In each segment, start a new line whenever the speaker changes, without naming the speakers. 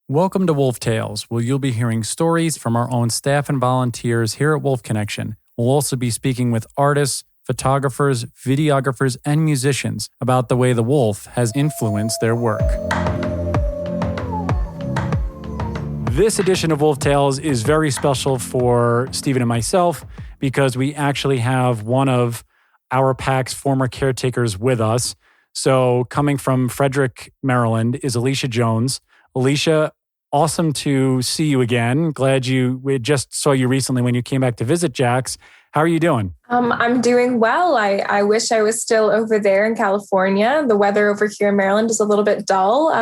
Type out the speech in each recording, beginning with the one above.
Welcome to Wolf Tales, where you'll be hearing stories from our own staff and volunteers here at Wolf Connection. We'll also be speaking with artists, photographers, videographers, and musicians about the way the wolf has influenced their work. This edition of Wolf Tales is very special for Stephen and myself because we actually have one of our pack's former caretakers with us. So coming from Frederick, Maryland is Alicia Jones. Alicia, awesome to see you again. We just saw you recently when you came back to visit Jack's. How are you doing?
I'm doing well. I wish I was still over there in California. The weather over here in Maryland is a little bit dull.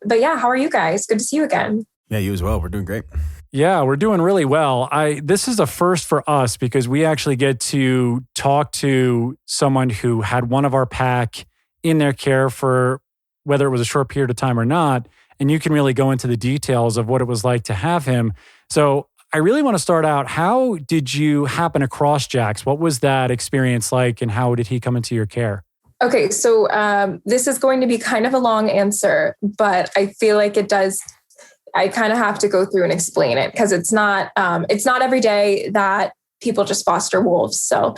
But yeah, how are you guys? Good to see you again.
Yeah, you as well. We're doing great.
Yeah, we're doing really well. This is a first for us because we actually get to talk to someone who had one of our pack in their care for whether it was a short period of time or not. And you can really go into the details of what it was like to have him. So I really want to start out, how did you happen across Jack's? What was that experience like and how did he come into your care?
Okay, so this is going to be kind of a long answer, but I feel like I kind of have to go through and explain it because it's not every day that people just foster wolves. So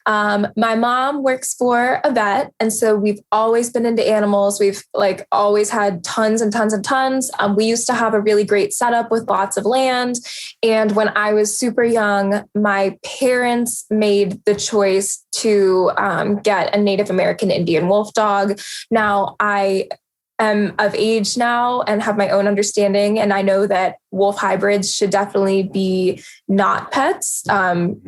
my mom works for a vet. And so we've always been into animals. We've always had tons and tons and tons. We used to have a really great setup with lots of land. And when I was super young, my parents made the choice to get a Native American Indian wolf dog. Now I am of age now and have my own understanding. And I know that wolf hybrids should definitely be not pets.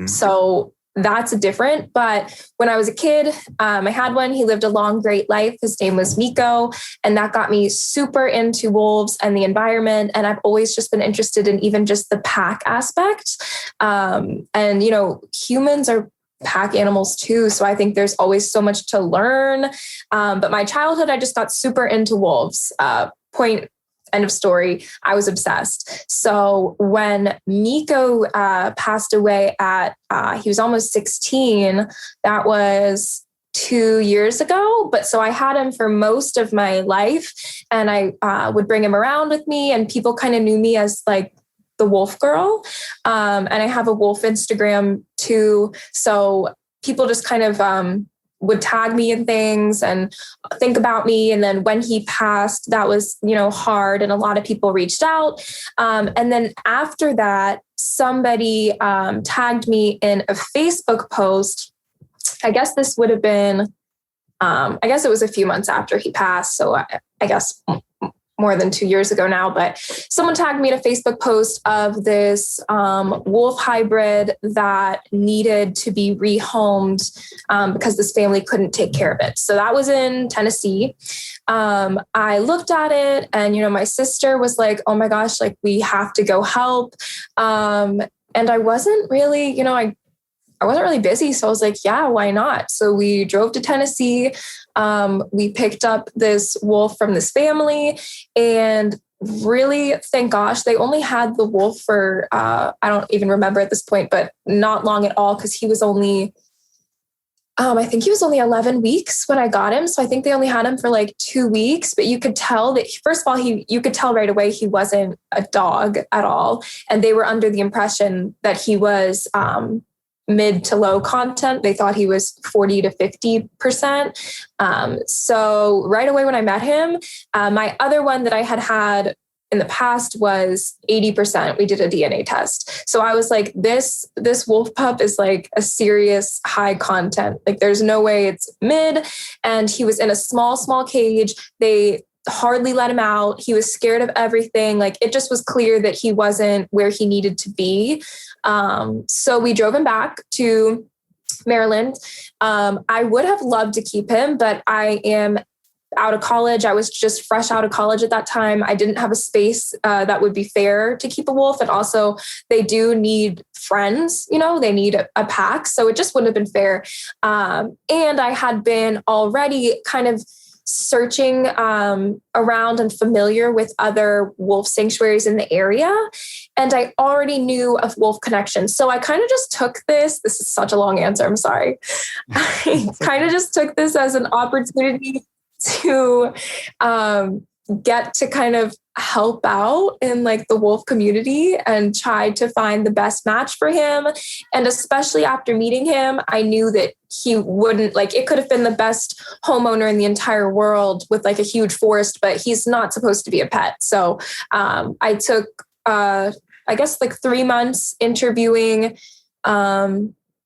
So that's different. But when I was a kid, I had one. He lived a long, great life. His name was Miko. And that got me super into wolves and the environment. And I've always just been interested in even just the pack aspect. And, humans are pack animals too. So I think there's always so much to learn. But my childhood, I just got super into wolves. Point, end of story. I was obsessed. So when Miko passed away he was almost 16, that was 2 years ago. But so I had him for most of my life and I would bring him around with me and people kind of knew me as the wolf girl. And I have a wolf Instagram too. So people just kind of would tag me in things and think about me. And then when he passed, that was, hard. And a lot of people reached out. And then after that, somebody tagged me in a Facebook post. I guess this would have been, it was a few months after he passed. So I guess more than 2 years ago now, but someone tagged me in a Facebook post of this wolf hybrid that needed to be rehomed because this family couldn't take care of it. So that was in Tennessee. I looked at it and, my sister was like, oh my gosh, we have to go help. And I wasn't really, I wasn't really busy. So I was like, yeah, why not? So we drove to Tennessee. We picked up this wolf from this family and really, thank gosh, they only had the wolf for, I don't even remember at this point, but not long at all. Cause he was only, I think he was only 11 weeks when I got him. So I think they only had him for 2 weeks, but you could tell that first of all, you could tell right away, he wasn't a dog at all. And they were under the impression that he was, mid to low content. They thought he was 40 to 50%. So right away when I met him, my other one that I had in the past was 80%. We did a DNA test. So I was like, this wolf pup is a serious high content. There's no way it's mid. And he was in a small cage. They hardly let him out. He was scared of everything. It just was clear that he wasn't where he needed to be. So we drove him back to Maryland. I would have loved to keep him, but I am out of college. I was just fresh out of college at that time. I didn't have a space that would be fair to keep a wolf. And also they do need friends, they need a pack. So it just wouldn't have been fair. And I had been already kind of searching around and familiar with other wolf sanctuaries in the area. And I already knew of Wolf Connection. So I kind of just took this is such a long answer, I'm sorry. I kind of just took this as an opportunity to get to kind of help out in like the wolf community and try to find the best match for him. And especially after meeting him, I knew that he wouldn't, like, it could have been the best homeowner in the entire world with like a huge forest, but he's not supposed to be a pet. So I took, I guess, like 3 months interviewing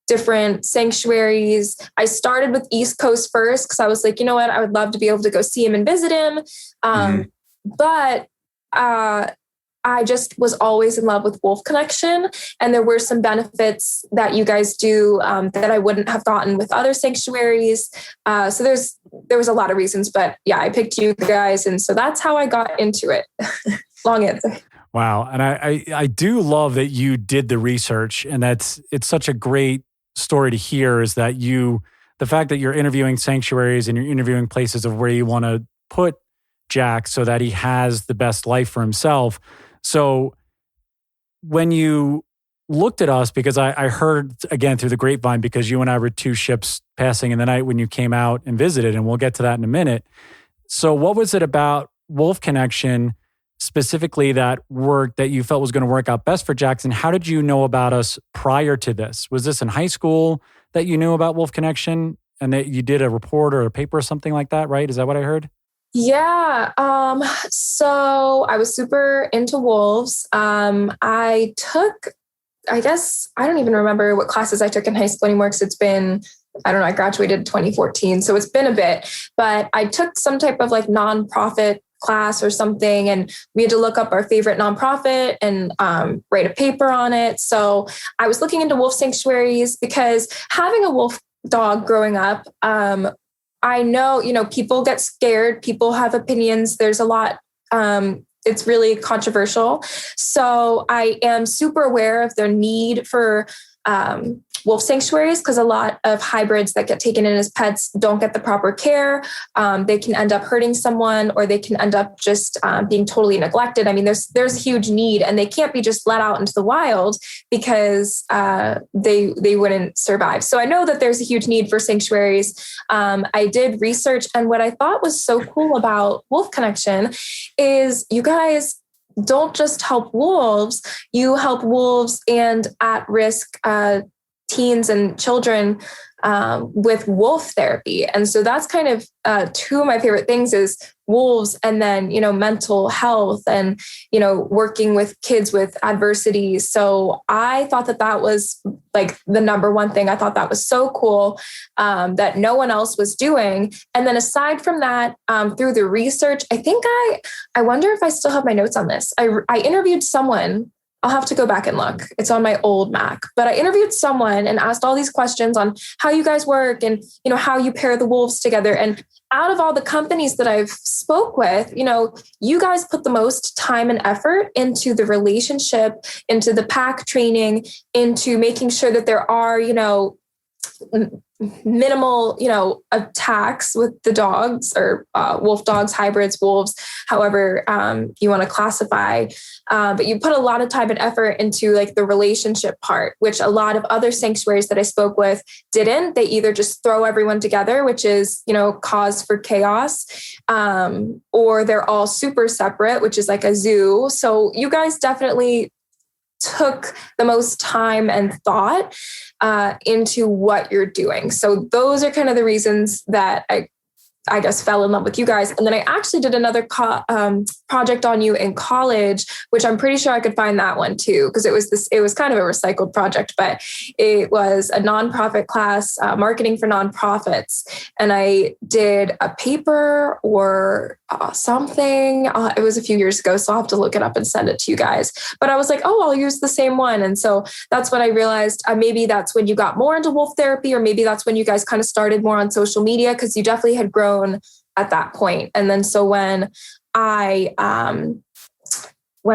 different sanctuaries. I started with East Coast first because I was like, you know what, I would love to be able to go see him and visit him. But I just was always in love with Wolf Connection. And there were some benefits that you guys do that I wouldn't have gotten with other sanctuaries. So there was a lot of reasons, but yeah, I picked you guys. And so that's how I got into it. Long answer.
Wow. And I do love that you did the research, and it's such a great story to hear, is that the fact that you're interviewing sanctuaries and you're interviewing places of where you want to put Jack so that he has the best life for himself. So when you looked at us, because I heard again through the grapevine, because you and I were two ships passing in the night when you came out and visited, and we'll get to that in a minute. So what was it about Wolf Connection specifically that you felt was going to work out best for Jackson? How did you know about us prior to this? Was this in high school that you knew about Wolf Connection and that you did a report or a paper or something like that, right? Is that what I heard?
Yeah. So I was super into wolves. I don't even remember what classes I took in high school anymore because it's been, I don't know, I graduated in 2014. So it's been a bit, but I took some type of like nonprofit class or something, and we had to look up our favorite nonprofit and write a paper on it. So I was looking into wolf sanctuaries because having a wolf dog growing up, I know, people get scared. People have opinions. There's a lot. It's really controversial. So I am super aware of their need for wolf sanctuaries because a lot of hybrids that get taken in as pets don't get the proper care. They can end up hurting someone, or they can end up just being totally neglected. I mean, there's a huge need, and they can't be just let out into the wild because they wouldn't survive. So I know that there's a huge need for sanctuaries. I did research, and what I thought was so cool about Wolf Connection is you guys don't just help wolves, you help wolves and at-risk teens and children with wolf therapy. And so that's kind of two of my favorite things is wolves, and then, mental health and, working with kids with adversity. So I thought that was like the number one thing. I thought that was so cool that no one else was doing. And then aside from that, through the research, I wonder if I still have my notes on this. I interviewed someone. I'll have to go back and look. It's on my old Mac. But I interviewed someone and asked all these questions on how you guys work and, how you pair the wolves together. And out of all the companies that I've spoke with, you guys put the most time and effort into the relationship, into the pack training, into making sure that there are, minimal, attacks with the dogs or wolf dogs, hybrids, wolves, however you want to classify. But you put a lot of time and effort into like the relationship part, which a lot of other sanctuaries that I spoke with didn't. They either just throw everyone together, which is, cause for chaos, or they're all super separate, which is like a zoo. So you guys definitely took the most time and thought into what you're doing. So those are kind of the reasons that I guess fell in love with you guys. And then I actually did another project on you in college, which I'm pretty sure I could find that one too, because it was kind of a recycled project, but it was a nonprofit class, marketing for nonprofits. And I did a paper or something. It was a few years ago, so I'll have to look it up and send it to you guys. But I was like, oh, I'll use the same one. And so that's when I realized maybe that's when you got more into wolf therapy, or maybe that's when you guys kind of started more on social media, because you definitely had grown at that point. And then so when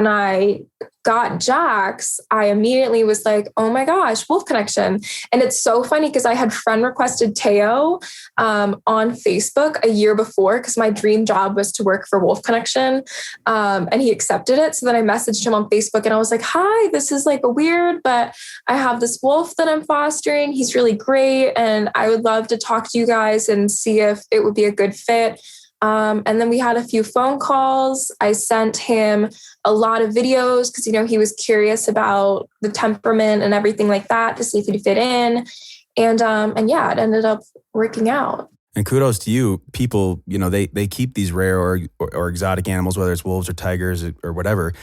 I got Jax, I immediately was like, oh my gosh, Wolf Connection. And it's so funny because I had friend requested Teo on Facebook a year before, because my dream job was to work for Wolf Connection. And he accepted it. So then I messaged him on Facebook and I was like, hi, this is like a weird, but I have this wolf that I'm fostering. He's really great. And I would love to talk to you guys and see if it would be a good fit. And then we had a few phone calls. I sent him a lot of videos because, he was curious about the temperament and everything like that to see if he'd fit in. And yeah, it ended up working out.
And kudos to you. People, they keep these rare or exotic animals, whether it's wolves or tigers or whatever,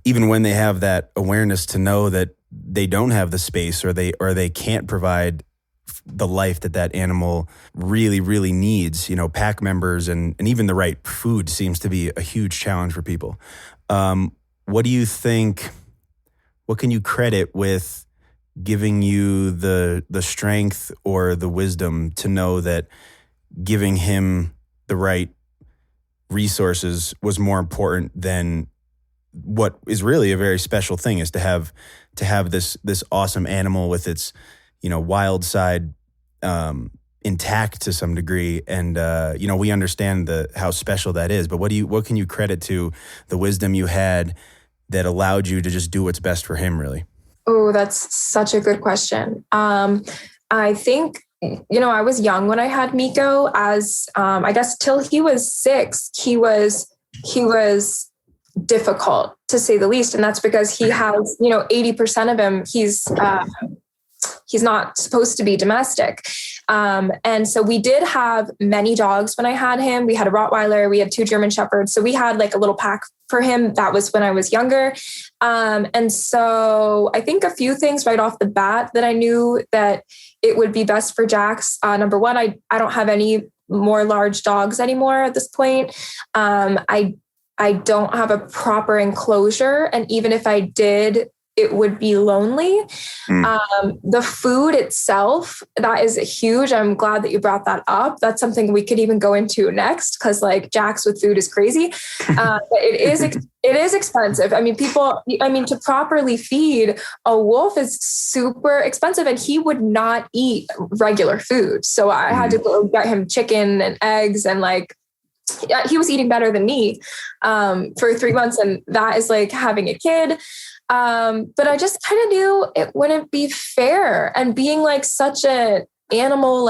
even when they have that awareness to know that they don't have the space or they can't provide the life that animal really, really needs. Pack members and even the right food seems to be a huge challenge for people. What do you think, what can you credit with giving you the strength or the wisdom to know that giving him the right resources was more important than what is really a very special thing, is to have this awesome animal with its wild side intact to some degree, and we understand how special that is. But what can you credit to the wisdom you had that allowed you to just do what's best for him, really?
Oh, that's such a good question. I think I was young when I had Miko. As I guess till he was 6, he was difficult to say the least, and that's because he has 80% of him. He's not supposed to be domestic. And so we did have many dogs when I had him. We had a Rottweiler, we had 2 German Shepherds. So we had like a little pack for him. That was when I was younger. And so I think a few things right off the bat that I knew that it would be best for Jax. Number one, I don't have any more large dogs anymore at this point. I don't have a proper enclosure. And even if I did, it would be lonely. The food itself, that is huge. I'm glad that you brought that up. That's something we could even go into next, because like Jax with food is crazy. But it is expensive. To properly feed a wolf is super expensive, and he would not eat regular food. So I had to go get him chicken and eggs, and he was eating better than me for 3 months. And that is like having a kid. But I just kind of knew it wouldn't be fair. And being like such an animal,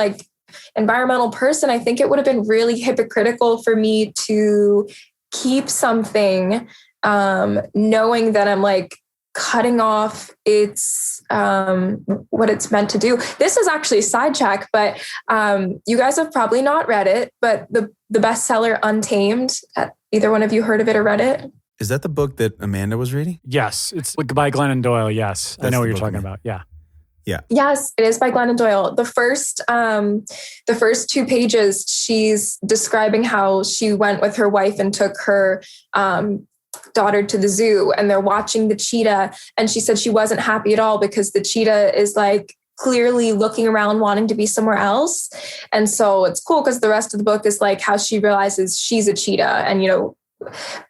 environmental person, I think it would have been really hypocritical for me to keep something, knowing that I'm like cutting off its what it's meant to do. This is actually a sidetrack, but you guys have probably not read it, but the bestseller Untamed, either one of you heard of it or read it?
Is that the book that Amanda was reading?
Yes, it's by Glennon Doyle. Yes, I know what you're talking about. Yeah.
Yeah.
Yes, it is by Glennon Doyle. The first 2 pages, she's describing how she went with her wife and took her daughter to the zoo, and they're watching the cheetah. And she said she wasn't happy at all because the cheetah is like clearly looking around, wanting to be somewhere else. And so it's cool because the rest of the book is like how she realizes she's a cheetah, and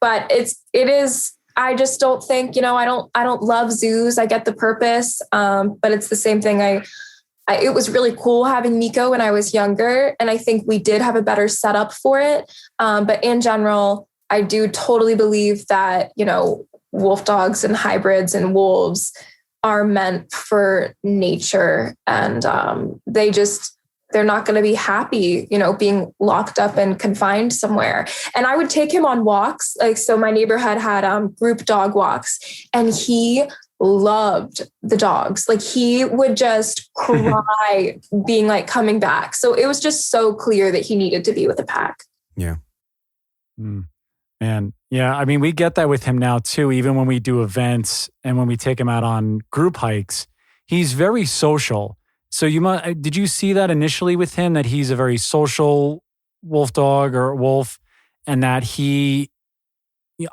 but it is. I just don't think, I don't love zoos. I get the purpose. But it's the same thing. It was really cool having Miko when I was younger. And I think we did have a better setup for it. But in general, I do totally believe that, wolf dogs and hybrids and wolves are meant for nature. And they're not going to be happy, being locked up and confined somewhere. And I would take him on walks. So my neighborhood had group dog walks, and he loved the dogs. He would just cry being coming back. So it was just so clear that he needed to be with a pack.
Yeah.
Man. Yeah. We get that with him now too. Even when we do events and when we take him out on group hikes, he's very social. So did you see that initially with him, that he's a very social wolf dog or wolf, and that he,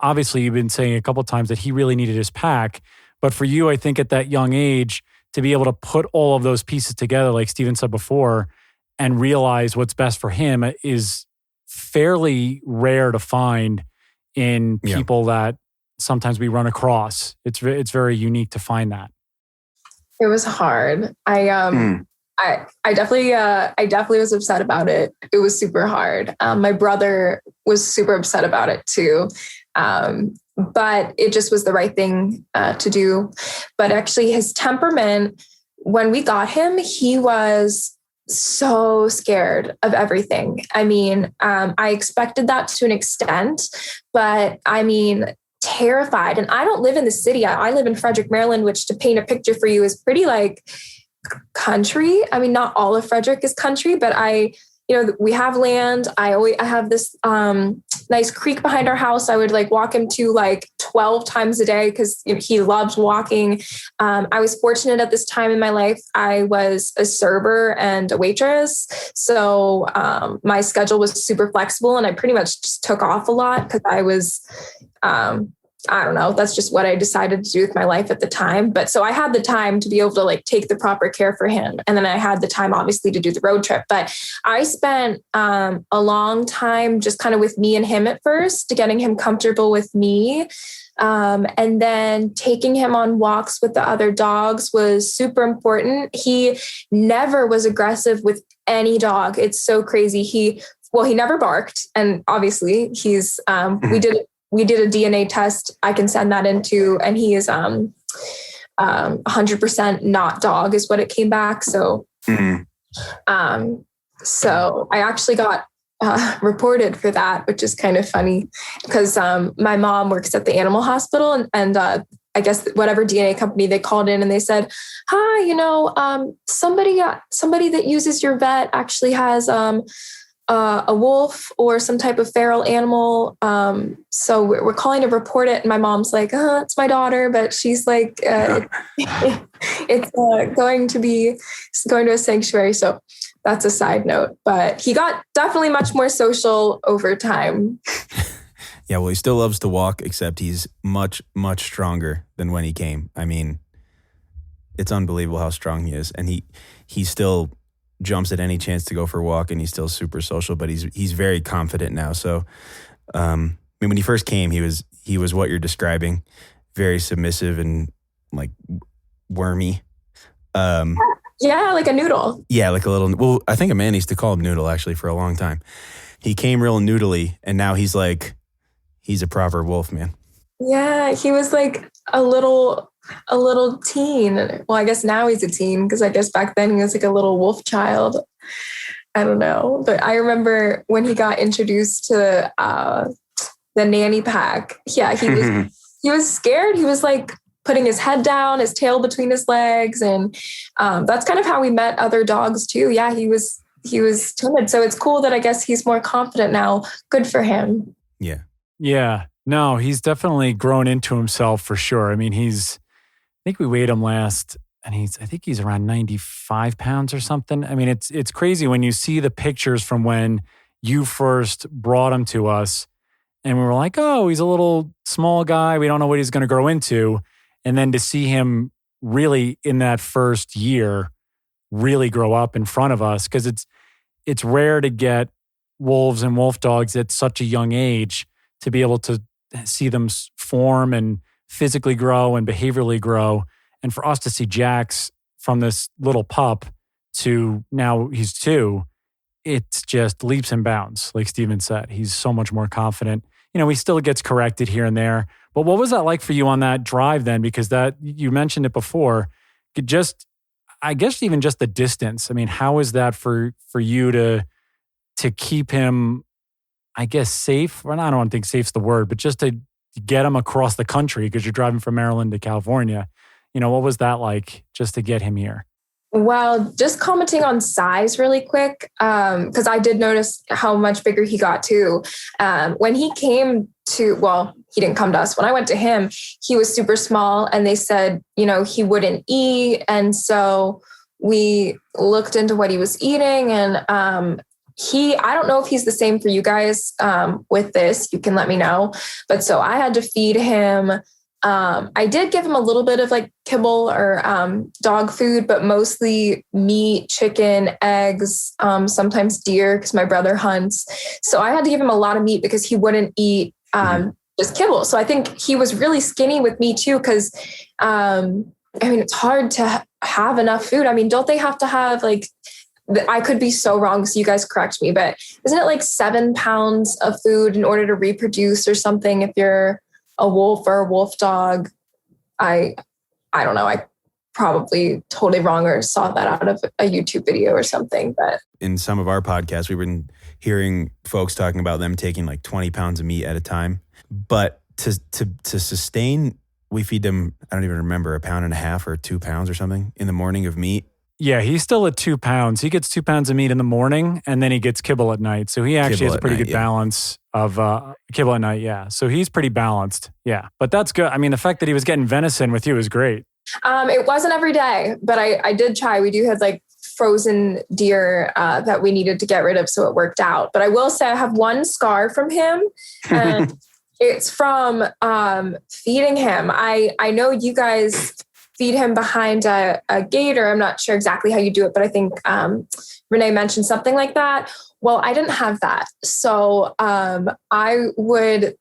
obviously you've been saying a couple of times that he really needed his pack, but for you, I think at that young age, to be able to put all of those pieces together, like Steven said before, and realize what's best for him is fairly rare to find in people that sometimes we run across. It's very unique to find that.
It was hard. I definitely was upset about it. It was super hard. My brother was super upset about it too. But it just was the right thing to do. But actually his temperament, when we got him, he was so scared of everything. I mean, I expected that to an extent, but I mean, terrified. And I don't live in the city. I live in Frederick, Maryland, which, to paint a picture for you, is pretty like country. I mean, not all of Frederick is country, but we have land. I have this nice creek behind our house. I would like walk him to like 12 times a day because he loves walking. I was fortunate at this time in my life. I was a server and a waitress. So my schedule was super flexible, and I pretty much just took off a lot because I was, I don't know, that's just what I decided to do with my life at the time. But so I had the time to be able to like take the proper care for him. And then I had the time obviously to do the road trip. But I spent a long time just kind of with me and him at first, getting him comfortable with me. And then taking him on walks with the other dogs was super important. He never was aggressive with any dog. It's so crazy. He never barked. And obviously he's, we did a DNA test. I can send that into, and he is 100% not dog is what it came back. So, so I actually got reported for that, which is kind of funny because my mom works at the animal hospital, and I guess whatever DNA company, they called in and they said, "Hi, somebody that uses your vet actually has a wolf or some type of feral animal. So we're calling to report it." And my mom's like, "It's my daughter," but she's like, it's going to a sanctuary. So that's a side note, but he got definitely much more social over time.
Yeah, well, he still loves to walk, except he's much, much stronger than when he came. I mean, it's unbelievable how strong he is. And he still jumps at any chance to go for a walk, and he's still super social, but he's very confident now. So, when he first came, he was what you're describing, very submissive and like wormy.
Yeah, like a noodle.
Yeah, like a little. Well, I think a man used to call him Noodle actually for a long time. He came real noodly, and now he's a proper wolf man.
Yeah, he was like a little teen. Well, I guess now he's a teen because I guess back then he was like a little wolf child. I don't know. But I remember when he got introduced to the nanny pack. Yeah, he was scared. He was like putting his head down, his tail between his legs. And that's kind of how we met other dogs too. Yeah, he was timid. So it's cool that I guess he's more confident now. Good for him.
Yeah.
Yeah. No, he's definitely grown into himself for sure. I mean, I think we weighed him last, and I think he's around 95 pounds or something. I mean, it's crazy when you see the pictures from when you first brought him to us, and we were like, oh, he's a little small guy. We don't know what he's going to grow into. And then to see him really in that first year really grow up in front of us, because it's rare to get wolves and wolf dogs at such a young age to be able to see them form and physically grow and behaviorally grow. And for us to see Jax from this little pup to now he's 2, it's just leaps and bounds. Like Steven said, he's so much more confident. He still gets corrected here and there. But what was that like for you on that drive then? Because that you mentioned it before. I guess even just the distance. I mean, how is that for you to keep him, I guess, safe? Well, I don't think safe's the word, but just to get him across the country because you're driving from Maryland to California. What was that like just to get him here?
Well, just commenting on size really quick, because I did notice how much bigger he got too. When he came to, he didn't come to us. When I went to him, he was super small, and they said, he wouldn't eat. And so we looked into what he was eating, and I don't know if he's the same for you guys with this. You can let me know. But so I had to feed him. I did give him a little bit of like kibble or dog food, but mostly meat, chicken, eggs, sometimes deer because my brother hunts. So I had to give him a lot of meat because he wouldn't eat just kibble. So I think he was really skinny with me too because, it's hard to have enough food. I mean, don't they have to have like, I could be so wrong, so you guys correct me, but isn't it like 7 pounds of food in order to reproduce or something if you're a wolf or a wolf dog? I don't know. probably totally wrong or saw that out of a YouTube video or something. But
in some of our podcasts, we've been hearing folks talking about them taking like 20 pounds of meat at a time. But to sustain, we feed them, I don't even remember, 1.5 pounds or 2 pounds or something in the morning of meat.
Yeah, he's still at 2 pounds. He gets 2 pounds of meat in the morning, and then he gets kibble at night. So he actually has a pretty good balance of kibble at night. Yeah, so he's pretty balanced. Yeah, but that's good. I mean, the fact that he was getting venison with you is great.
It wasn't every day, but I did try. We do have like frozen deer that we needed to get rid of, so it worked out. But I will say I have one scar from him, and it's from feeding him. I know you guys feed him behind a gator. I'm not sure exactly how you do it, but I think Renee mentioned something like that. Well, I didn't have that. So I would,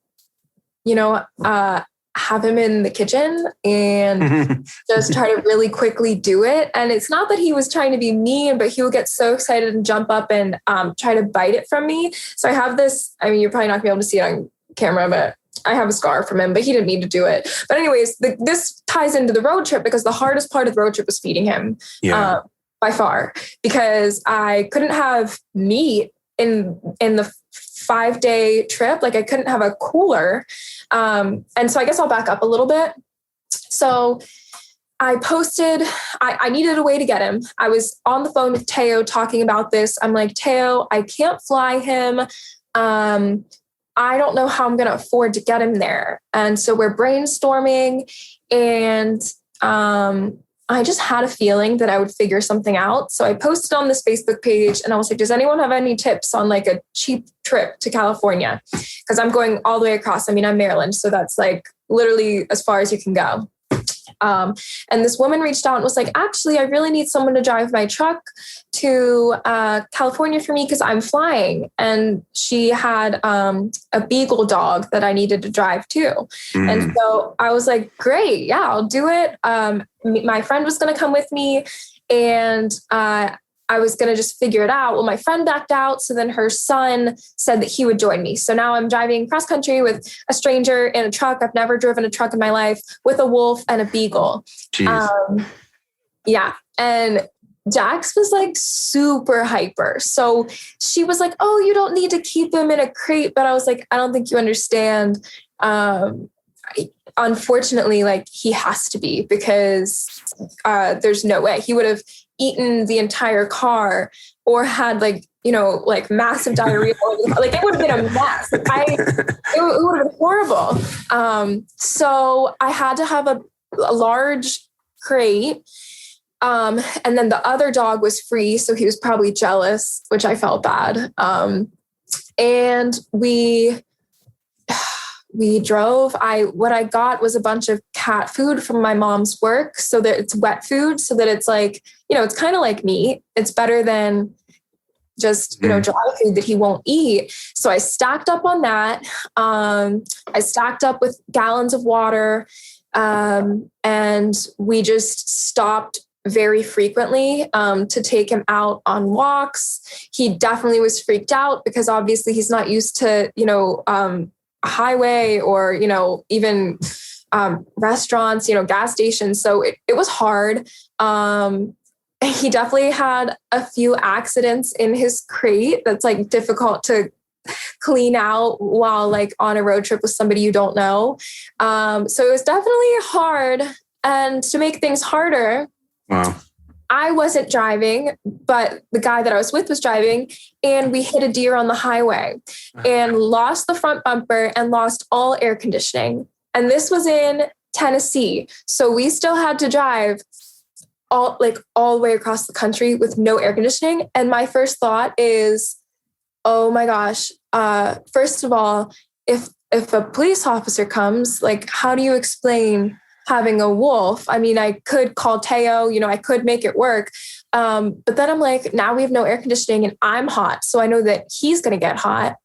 have him in the kitchen and just try to really quickly do it. And it's not that he was trying to be mean, but he will get so excited and jump up and try to bite it from me. So I have this, I mean, you're probably not gonna be able to see it on camera, but I have a scar from him, but he didn't mean to do it. But anyways, this ties into the road trip because the hardest part of the road trip was feeding him by far, because I couldn't have meat in the 5-day trip. Like I couldn't have a cooler. And so I guess I'll back up a little bit. So I posted, I needed a way to get him. I was on the phone with Teo talking about this. I'm like, Teo, I can't fly him. I don't know how I'm going to afford to get him there. And so we're brainstorming, and I just had a feeling that I would figure something out. So I posted on this Facebook page and I was like, does anyone have any tips on like a cheap trip to California? Because I'm going all the way across. I mean, I'm Maryland, so that's like literally as far as you can go. And this woman reached out and was like, actually, I really need someone to drive my truck to California for me because I'm flying. And she had a beagle dog that I needed to drive too. And so I was like, great, yeah, I'll do it. My friend was going to come with me, and I was going to just figure it out. Well, my friend backed out. So then her son said that he would join me. So now I'm driving cross country with a stranger in a truck. I've never driven a truck in my life, with a wolf and a beagle. Yeah. And Jax was like super hyper. So she was like, oh, you don't need to keep him in a crate. But I was like, I don't think you understand. Unfortunately, like he has to be, because there's no way he would have eaten the entire car or had like massive diarrhea. Like it would have been a mess. It would have been horrible. So I had to have a large crate. And then the other dog was free. So he was probably jealous, which I felt bad. And we drove. What I got was a bunch of cat food from my mom's work, so that it's wet food, so that it's like, it's kind of like meat. It's better than just, dry food that he won't eat. So I stacked up on that. I stacked up with gallons of water. And we just stopped very frequently to take him out on walks. He definitely was freaked out because obviously he's not used to, a highway or, even restaurants, gas stations. So it was hard. He definitely had a few accidents in his crate that's like difficult to clean out while like on a road trip with somebody you don't know. So it was definitely hard. And to make things harder,
wow,
I wasn't driving, but the guy that I was with was driving, and we hit a deer on the highway and lost the front bumper and lost all air conditioning. And this was in Tennessee. So we still had to drive all the way across the country with no air conditioning. And my first thought is, oh my gosh, first of all, if a police officer comes, like, how do you explain having a wolf? I mean, I could call Teo, I could make it work. But then I'm like, now we have no air conditioning and I'm hot. So I know that he's going to get hot.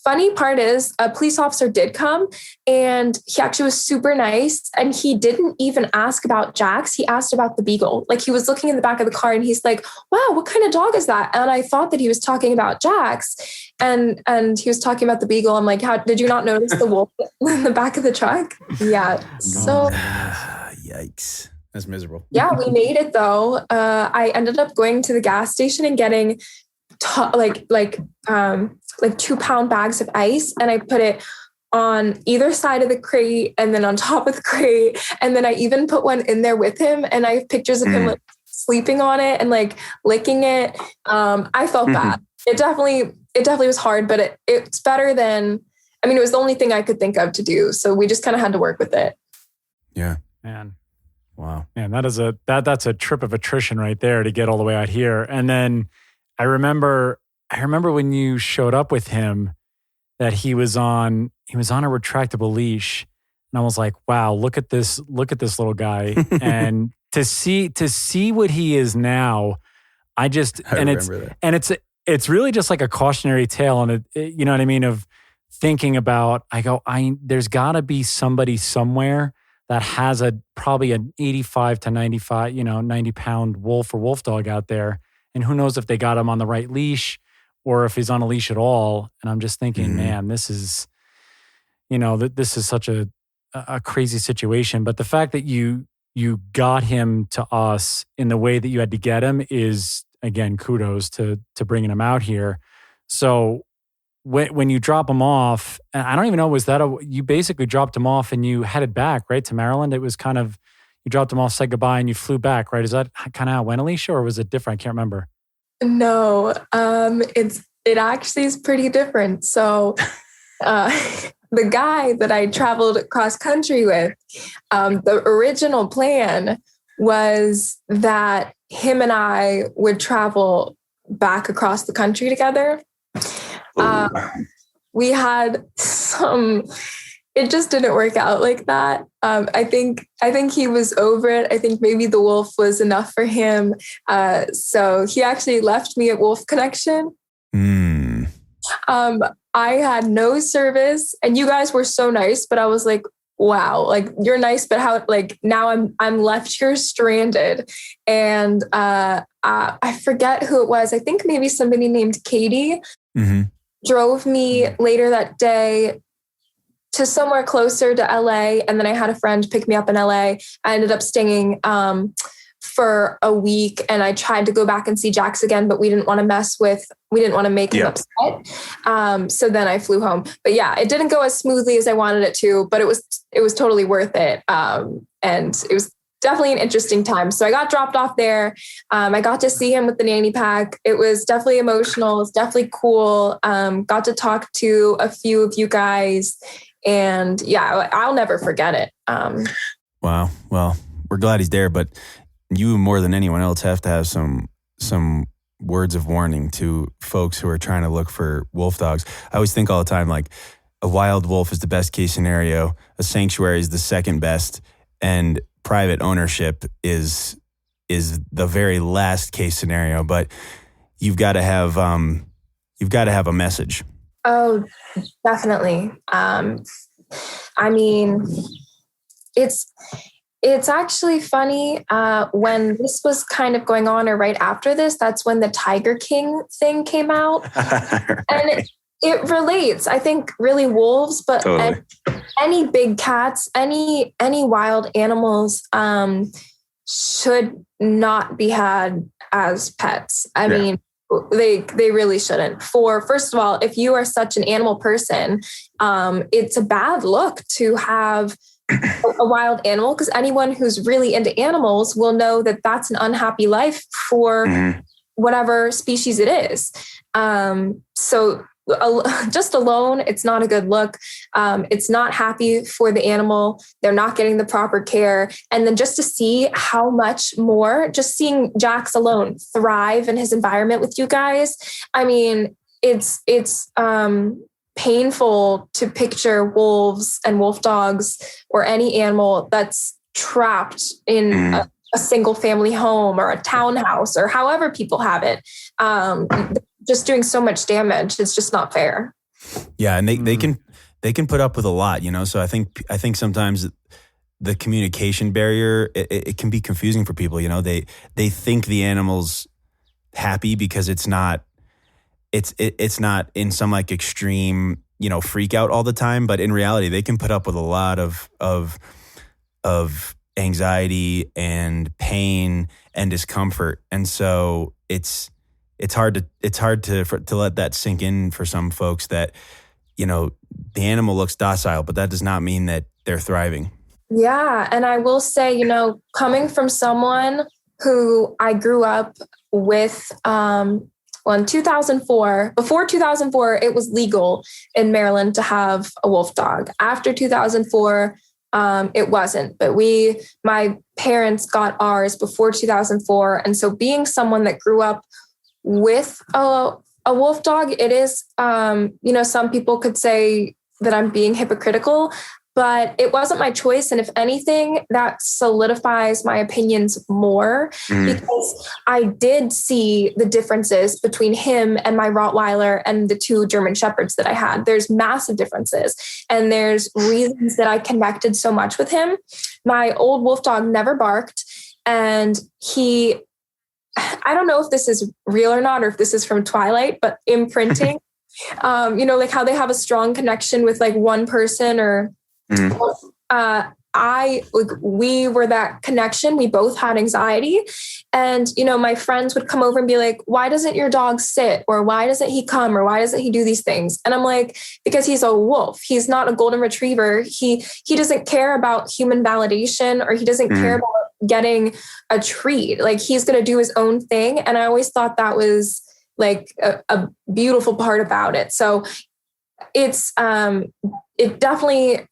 Funny part is a police officer did come, and he actually was super nice. And he didn't even ask about Jax. He asked about the beagle. Like, he was looking in the back of the car and he's like, wow, what kind of dog is that? And I thought that he was talking about Jax, and he was talking about the beagle. I'm like, how did you not notice the wolf in the back of the truck? Yeah. So
Yikes. That's miserable.
Yeah, we made it though. I ended up going to the gas station and getting like 2-pound bags of ice, and I put it on either side of the crate and then on top of the crate. And then I even put one in there with him, and I have pictures of him like sleeping on it and like licking it. I felt bad. It definitely was hard, but it's better than, I mean, it was the only thing I could think of to do. So we just kind of had to work with it.
Yeah.
Man.
Wow.
Man, that's a trip of attrition right there to get all the way out here. And then I remember when you showed up with him that he was on a retractable leash. And I was like, wow, look at this little guy. And to see what he is now, it's really just like a cautionary tale. And it, you know what I mean? Of thinking about, there's gotta be somebody somewhere that has probably an 85 to 95, 90-pound wolf or wolf dog out there. And who knows if they got him on the right leash or if he's on a leash at all. And I'm just thinking, man, this is such a crazy situation. But the fact that you got him to us in the way that you had to get him is, again, kudos to bringing him out here. So when you drop him off, and I don't even know, you basically dropped him off and you headed back, right, to Maryland? It was kind of, you dropped him off, said goodbye, and you flew back, right? Is that kind of how it went, Alicia, or was it different? I can't remember.
No, it actually is pretty different. So the guy that I traveled cross country with, the original plan was that him and I would travel back across the country together. We had it just didn't work out like that. I think he was over it. I think maybe the wolf was enough for him. So he actually left me at Wolf Connection. I had no service, and you guys were so nice, but I was like, wow, like you're nice, but how, like now I'm left here stranded. And I forget who it was. I think maybe somebody named Katie drove me later that day to somewhere closer to LA. And then I had a friend pick me up in LA. I ended up staying for a week, and I tried to go back and see Jax again, but we didn't want to make him upset. So then I flew home. But yeah, it didn't go as smoothly as I wanted it to, but it was totally worth it. And it was definitely an interesting time. So I got dropped off there. I got to see him with the nanny pack. It was definitely emotional. It's definitely cool. Got to talk to a few of you guys, and yeah, I'll never forget it.
Wow. Well, we're glad he's there, but you more than anyone else have to have some words of warning to folks who are trying to look for wolf dogs. I always think all the time, like, a wild wolf is the best case scenario, a sanctuary is the second best, and private ownership is the very last case scenario. But you've got to have a message.
Oh, definitely. I mean, it's actually funny. When this was kind of going on, or right after this, that's when the Tiger King thing came out. And it relates, I think, really wolves, but
totally.
Any big cats, any wild animals should not be had as pets. I mean, they really shouldn't. First of all, if you are such an animal person, it's a bad look to have a wild animal, because anyone who's really into animals will know that that's an unhappy life for whatever species it is. So just alone, it's not a good look. It's not happy for the animal. They're not getting the proper care. And then just to see how much more, just seeing Jax alone thrive in his environment with you guys. I mean, it's painful to picture wolves and wolf dogs or any animal that's trapped in a single family home or a townhouse or however people have it. Just doing so much damage. It's just not fair.
Yeah. And they can put up with a lot, so I think sometimes the communication barrier, it can be confusing for people. They think the animal's happy because it's not in some like extreme, freak out all the time. But in reality, they can put up with a lot of anxiety and pain and discomfort. And so it's hard to let that sink in for some folks that, you know, the animal looks docile, but that does not mean that they're thriving.
Yeah. And I will say, you know, coming from someone who I grew up with, in 2004, before 2004, it was legal in Maryland to have a wolf dog. After 2004, it wasn't, but my parents got ours before 2004. And so being someone that grew up with a wolf dog, it is, you know, some people could say that I'm being hypocritical, but it wasn't my choice. And if anything, that solidifies my opinions more because I did see the differences between him and my Rottweiler and the 2 German Shepherds that I had. There's massive differences. And there's reasons that I connected so much with him. My old wolf dog never barked. And I don't know if this is real or not, or if this is from Twilight, but imprinting, you know, like how they have a strong connection with like one person or we were that connection. We both had anxiety. And, you know, my friends would come over and be like, why doesn't your dog sit? Or why doesn't he come? Or why doesn't he do these things? And I'm like, because he's a wolf. He's not a golden retriever. He doesn't care about human validation, or he doesn't care about getting a treat. Like, he's going to do his own thing. And I always thought that was like a beautiful part about it. So it's, it definitely,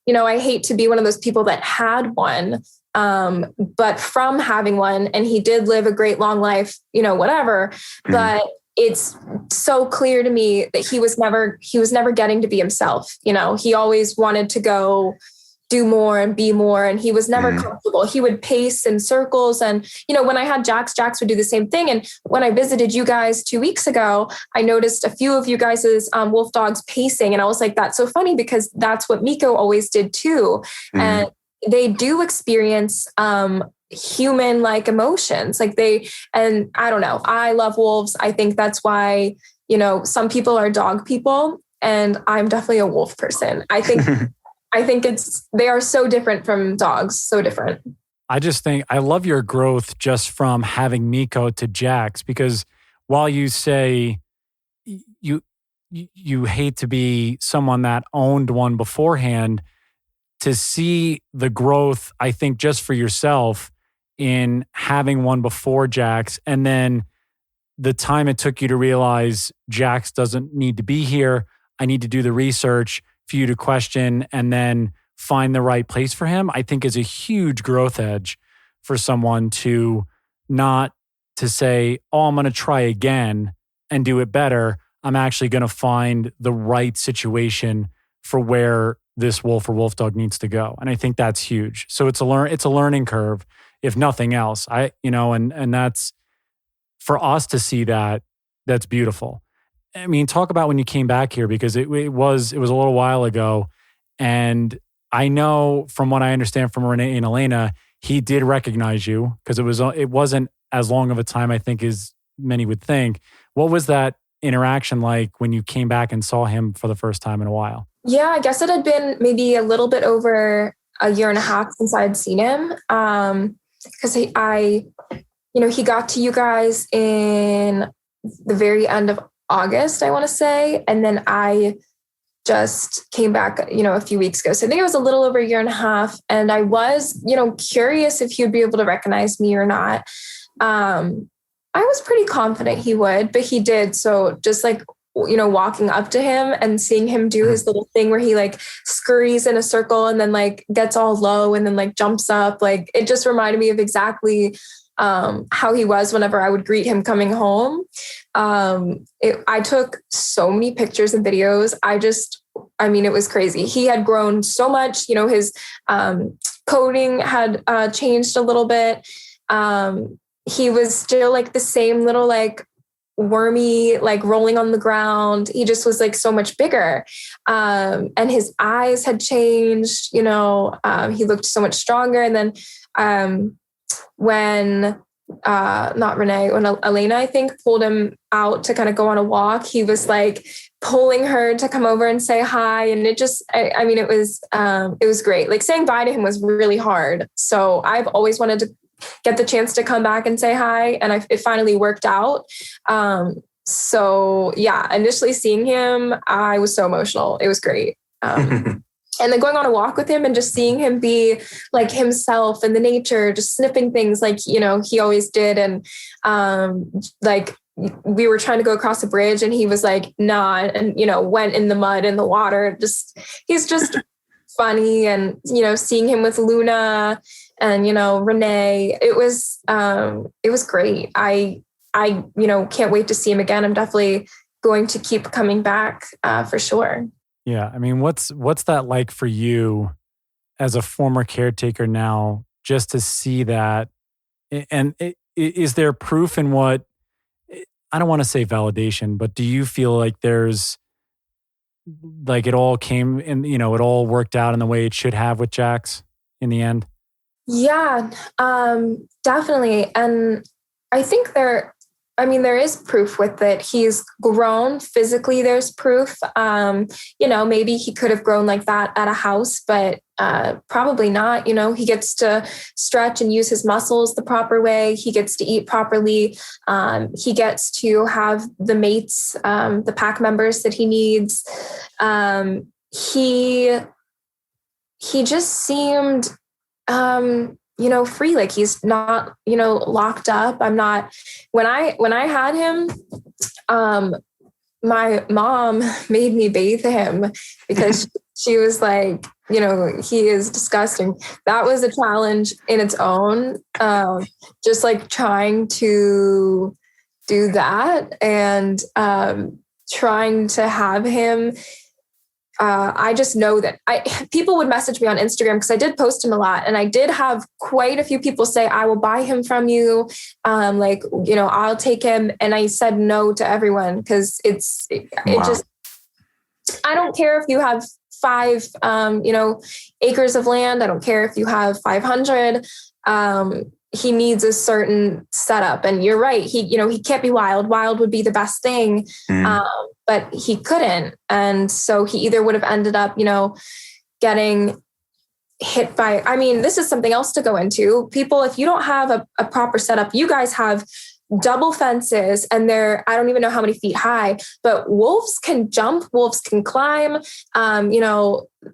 you know, I hate to be one of those people that had one, but from having one, and he did live a great long life, you know, whatever, but it's so clear to me that he was never getting to be himself. You know, he always wanted to go do more and be more. And he was never comfortable. He would pace in circles. And, you know, when I had Jax would do the same thing. And when I visited you guys 2 weeks ago, I noticed a few of you guys' wolf dogs pacing. And I was like, that's so funny because that's what Miko always did too. And they do experience human-like emotions. And I don't know, I love wolves. I think that's why, you know, some people are dog people, and I'm definitely a wolf person. I think they are so different from dogs, so different.
I just think I love your growth just from having Miko to Jax, because while you say you hate to be someone that owned one beforehand, to see the growth, I think just for yourself in having one before Jax, and then the time it took you to realize Jax doesn't need to be here. I need to do the research for you to question and then find the right place for him, I think is a huge growth edge for someone to not to say, oh, I'm going to try again and do it better. I'm actually going to find the right situation for where this wolf or wolf dog needs to go. And I think that's huge. So it's a learning curve, if nothing else. And that's for us to see that, that's beautiful. I mean, talk about when you came back here, because it was a little while ago. And I know from what I understand from Renee and Elena, he did recognize you because it wasn't as long of a time, I think, as many would think. What was that interaction like when you came back and saw him for the first time in a while?
Yeah, I guess it had been maybe a little bit over a year and a half since I'd seen him. Because he got to you guys in the very end of August, I want to say. And then I just came back, a few weeks ago. So I think it was a little over a year and a half. And I was, curious if he would be able to recognize me or not. I was pretty confident he would, but he did. So just walking up to him and seeing him do his little thing where he scurries in a circle and then gets all low and then jumps up. It just reminded me of exactly how he was whenever I would greet him coming home. I took so many pictures and videos. It was crazy. He had grown so much, his coding had changed a little bit. He was still the same little wormy, rolling on the ground. He just was so much bigger. And his eyes had changed, he looked so much stronger. And then when Elena, I think, pulled him out to kind of go on a walk, he was pulling her to come over and say hi. And it just, I mean, it was great. Like saying bye to him was really hard. So I've always wanted to get the chance to come back and say hi. And it finally worked out. So yeah, initially seeing him, I was so emotional. It was great. And then going on a walk with him and just seeing him be like himself in the nature, just sniffing things like, he always did. And like we were trying to go across a bridge and he was like, nah, and, went in the mud and the water. He's just funny. And, seeing him with Luna and, Renee, it was great. I can't wait to see him again. I'm definitely going to keep coming back for sure.
Yeah. I mean, what's that like for you as a former caretaker now, just to see that? And is there proof in what, I don't want to say validation, but do you feel like there's like it all came in, it all worked out in the way it should have with Jax in the end? Yeah,
definitely. And I think there is proof with it. He's grown physically. There's proof. Maybe he could have grown like that at a house, but probably not. He gets to stretch and use his muscles the proper way. He gets to eat properly. He gets to have the mates, the pack members that he needs. He just seemed free, like he's not, locked up. I'm not, when I had him, my mom made me bathe him because she was like, he is disgusting. That was a challenge in its own. Just like trying to do that and trying to have him. I just know that people would message me on Instagram because I did post him a lot, and I did have quite a few people say, I will buy him from you. I'll take him. And I said no to everyone because I don't care if you have 5, acres of land. I don't care if you have 500. He needs a certain setup, and you're right. He can't be wild. Wild would be the best thing. But he couldn't. And so he either would have ended up, getting hit by, this is something else to go into. People, if you don't have a proper setup, you guys have double fences and they're, I don't even know how many feet high, but wolves can jump, wolves can climb,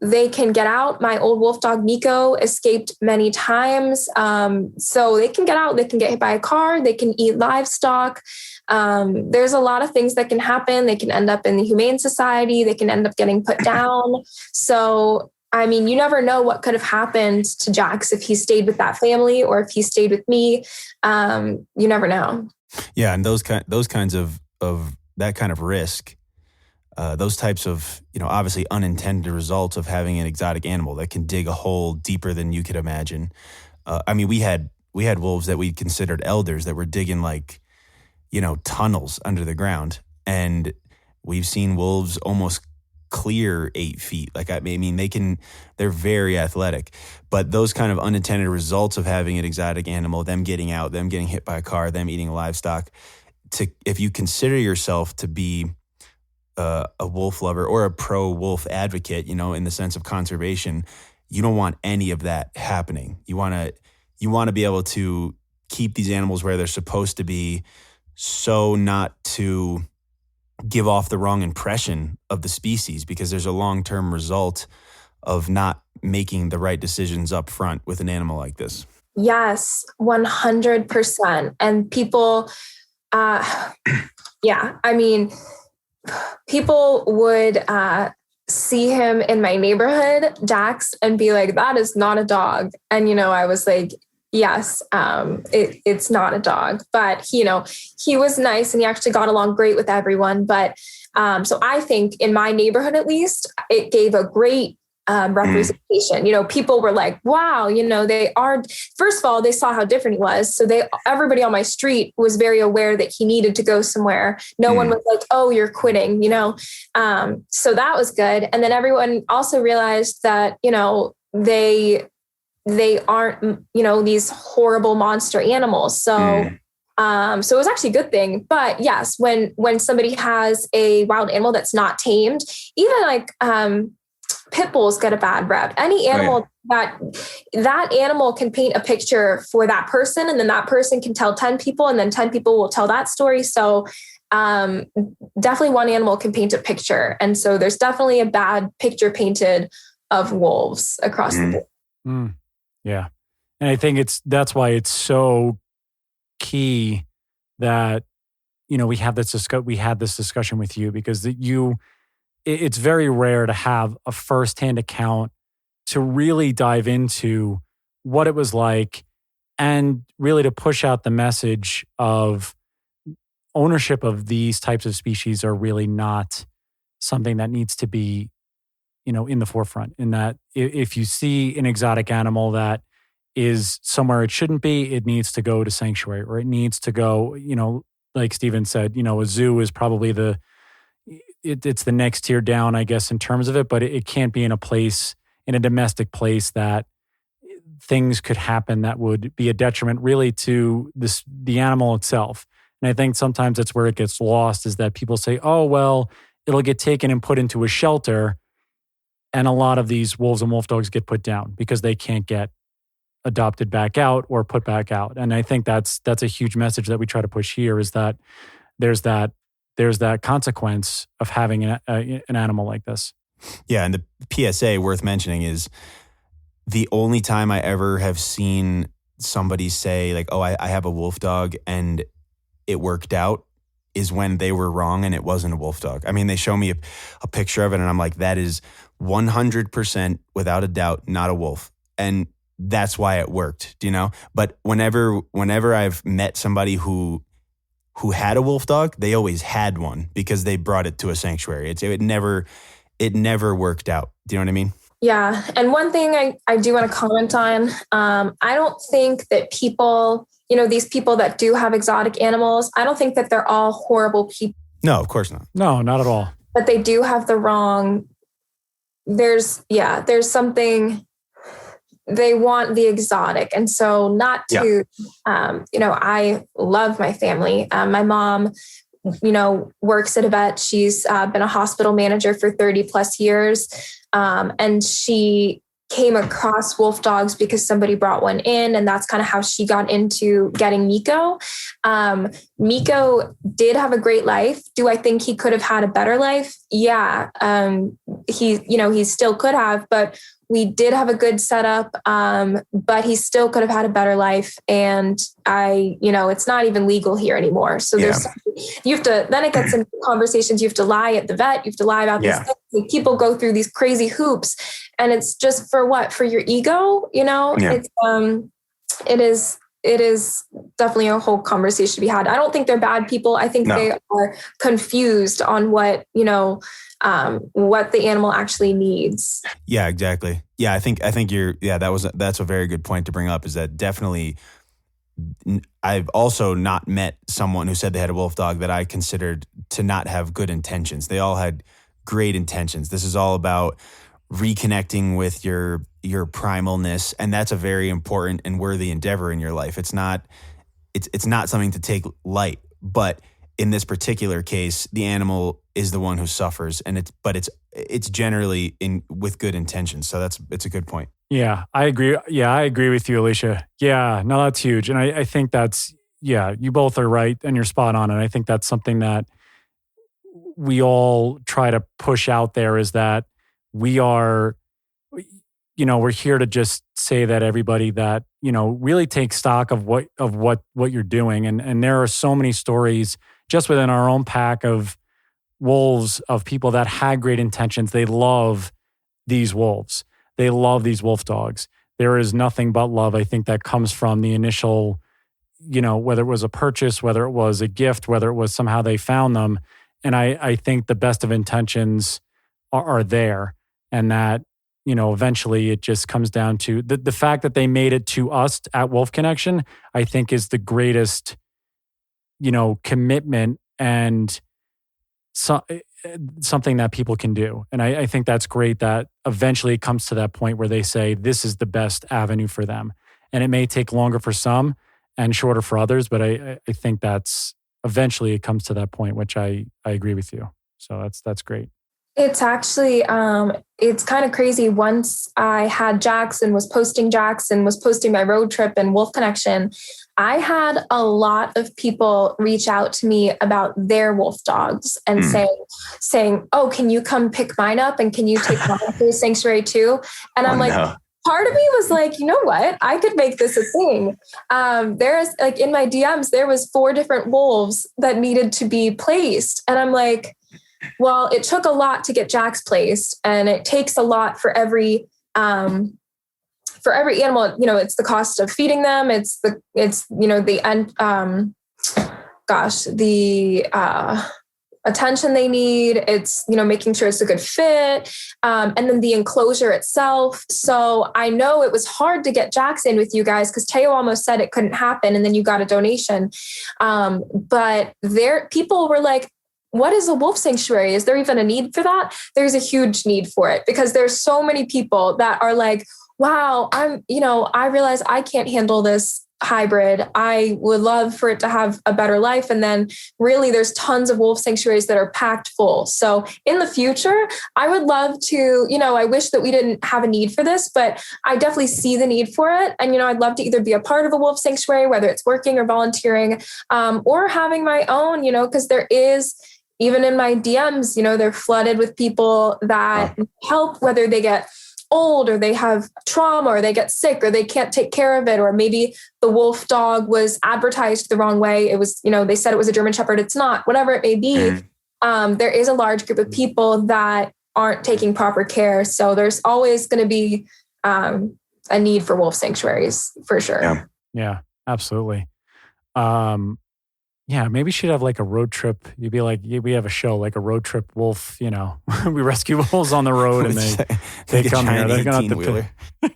they can get out. My old wolf dog, Nico, escaped many times. So they can get out, they can get hit by a car, they can eat livestock. There's a lot of things that can happen. They can end up in the Humane Society. They can end up getting put down. So, you never know what could have happened to Jax if he stayed with that family or if he stayed with me. You never know.
Yeah. And those kinds of that kind of risk, those types of, obviously unintended results of having an exotic animal that can dig a hole deeper than you could imagine. We had wolves that we considered elders that were digging like, tunnels under the ground. And we've seen wolves almost clear 8 feet. They're very athletic, but those kind of unintended results of having an exotic animal, them getting out, them getting hit by a car, them eating livestock, if you consider yourself to be a wolf lover or a pro wolf advocate, in the sense of conservation, you don't want any of that happening. You want to be able to keep these animals where they're supposed to be, so not to give off the wrong impression of the species, because there's a long-term result of not making the right decisions up front with an animal like this.
Yes, 100%. And people, people would see him in my neighborhood, Jax, and be like, that is not a dog. And, I was like, yes, it's not a dog, but he was nice and he actually got along great with everyone. But so I think in my neighborhood, at least, it gave a great representation. People were like, wow, they are, first of all, they saw how different he was. So everybody on my street was very aware that he needed to go somewhere. No one was like, oh, you're quitting, so that was good. And then everyone also realized that, they aren't, these horrible monster animals. So So it was actually a good thing. But yes, when somebody has a wild animal that's not tamed, even like pit bulls get a bad rep. Any animal that animal can paint a picture for that person, and then that person can tell 10 people, and then 10 people will tell that story. So definitely one animal can paint a picture. And so there's definitely a bad picture painted of wolves across the board.
Yeah. And I think that's why it's so key that, we had this discussion with you, because it's very rare to have a firsthand account to really dive into what it was like, and really to push out the message of ownership of these types of species are really not something that needs to be, in the forefront. In that if you see an exotic animal that is somewhere it shouldn't be, it needs to go to sanctuary, or it needs to go, like Steven said, a zoo is probably it's the next tier down, I guess, in terms of it, but it can't be in a domestic place that things could happen that would be a detriment really to the animal itself. And I think sometimes that's where it gets lost, is that people say, oh, well, it'll get taken and put into a shelter. And a lot of these wolves and wolf dogs get put down because they can't get adopted back out or put back out. And I think that's a huge message that we try to push here, is that there's that consequence of having an animal like this.
Yeah, and the PSA worth mentioning is the only time I ever have seen somebody say like, oh, I have a wolf dog and it worked out, is when they were wrong and it wasn't a wolf dog. I mean, they show me a picture of it and I'm like, that is 100% without a doubt not a wolf. And that's why it worked, But whenever I've met somebody who had a wolf dog, they always had one because they brought it to a sanctuary. It never worked out. Do you know what I mean?
Yeah. And one thing I do want to comment on, I don't think that people, these people that do have exotic animals, I don't think that they're all horrible people.
No, of course not.
No, not at all.
But they do have the wrong, there's something, they want the exotic. And so I love my family. My mom, works at a vet. She's been a hospital manager for 30 plus years. And she came across wolf dogs because somebody brought one in, and that's kind of how she got into getting Miko. Miko did have a great life. Do I think he could have had a better life? Yeah. He still could have, but we did have a good setup, but he still could have had a better life. And it's not even legal here anymore. So then it gets into conversations. You have to lie at the vet. You have to lie about these things. Like, people go through these crazy hoops, and it's just for what? For your ego, It's, it is definitely a whole conversation to be had. I don't think they're bad people. I think they are confused on what the animal actually needs.
Yeah, exactly. Yeah, I think that's a very good point to bring up, is that definitely I've also not met someone who said they had a wolf dog that I considered to not have good intentions. They all had great intentions. This is all about reconnecting with your primalness, and that's a very important and worthy endeavor in your life. It's not something to take light, but in this particular case, the animal is the one who suffers, and it's generally with good intentions. So it's a good point.
Yeah, I agree. Yeah, I agree with you, Alicia. Yeah, no, that's huge. And I think you both are right and you're spot on. And I think that's something that we all try to push out there, is that we are, we're here to just say that everybody that, really take stock of what you're doing. And there are so many stories just within our own pack of wolves, of people that had great intentions. They love these wolves. They love these wolf dogs. There is nothing but love, I think, that comes from the initial, whether it was a purchase, whether it was a gift, whether it was somehow they found them. And I think the best of intentions are there. And that, eventually it just comes down to the fact that they made it to us at Wolf Connection, I think is the greatest, commitment and something that people can do. And I think that's great that eventually it comes to that point where they say this is the best avenue for them. And it may take longer for some, and shorter for others. But I think that's eventually it comes to that point, which I agree with you. So that's great.
It's actually, it's kind of crazy. Once I had Jackson, was posting my road trip and Wolf Connection, I had a lot of people reach out to me about their wolf dogs and saying, oh, can you come pick mine up? And can you take mine to the sanctuary too? And I'm like, part of me was like, you know what? I could make this a thing. There's like in my DMs, there was 4 different wolves that needed to be placed. And I'm like, well, it took a lot to get Jax placed, and it takes a lot for every animal. You know, it's the cost of feeding them. It's the attention they need. It's, you know, making sure it's a good fit. And then the enclosure itself. So I know it was hard to get Jax in with you guys because Teo almost said it couldn't happen. And then you got a donation. But people were like, what is a wolf sanctuary? Is there even a need for that? There's a huge need for it because there's so many people that are like, wow, I realize I can't handle this hybrid. I would love for it to have a better life. And then really there's tons of wolf sanctuaries that are packed full. So in the future, I would love to, I wish that we didn't have a need for this, but I definitely see the need for it. And, I'd love to either be a part of a wolf sanctuary, whether it's working or volunteering, or having my own, because there is, even in my DMs, they're flooded with people that help, whether they get old or they have trauma or they get sick or they can't take care of it. Or maybe the wolf dog was advertised the wrong way. It was, they said it was a German Shepherd. It's not, whatever it may be. There is a large group of people that aren't taking proper care. So there's always going to be a need for wolf sanctuaries for sure.
Yeah, absolutely. Yeah, maybe she'd have like a road trip. You'd be like, we have a show like a road trip wolf, we rescue wolves on the road and they come here. They're going to have to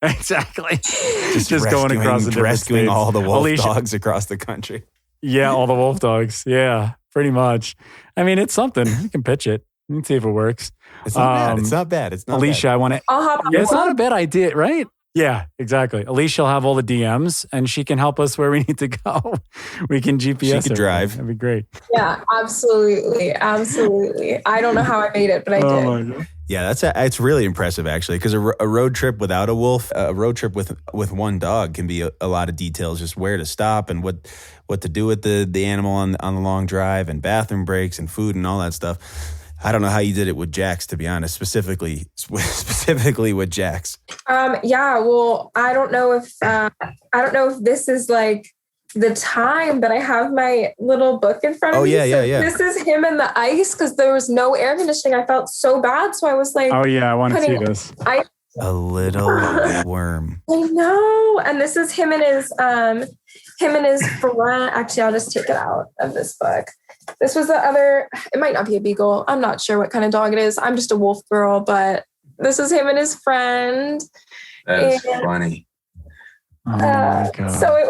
Exactly. Just going across the different
rescuing
states.
all the wolf dogs across the country.
Yeah, all the wolf dogs. Yeah, pretty much. I mean, it's something. You can pitch it. You can see if it works.
It's not bad. It's not
Alicia,
bad.
I want to. It's not a bad idea, right? Yeah, exactly. Alicia will have all the DMs and she can help us where we need to go. We can GPS.
She could drive.
That'd be great.
Yeah, absolutely. Absolutely. I don't know how I made it, but I did.
My God. Yeah, it's really impressive actually, because a road trip without a wolf, a road trip with one dog can be a lot of details, just where to stop and what to do with the animal on the long drive and bathroom breaks and food and all that stuff. I don't know how you did it with Jax, to be honest, specifically with Jax.
Yeah, well, I don't know if this is like the time, but I have my little book in front of me.
Yeah.
This is him in the ice because there was no air conditioning. I felt so bad, so I was like,
oh yeah, I want to see this.
A little worm.
I know, and this is him and his friend. Actually, I'll just take it out of this book. This was it might not be a beagle. I'm not sure what kind of dog it is. I'm just a wolf girl, but this is him and his friend.
That's funny.
Oh my God.
So it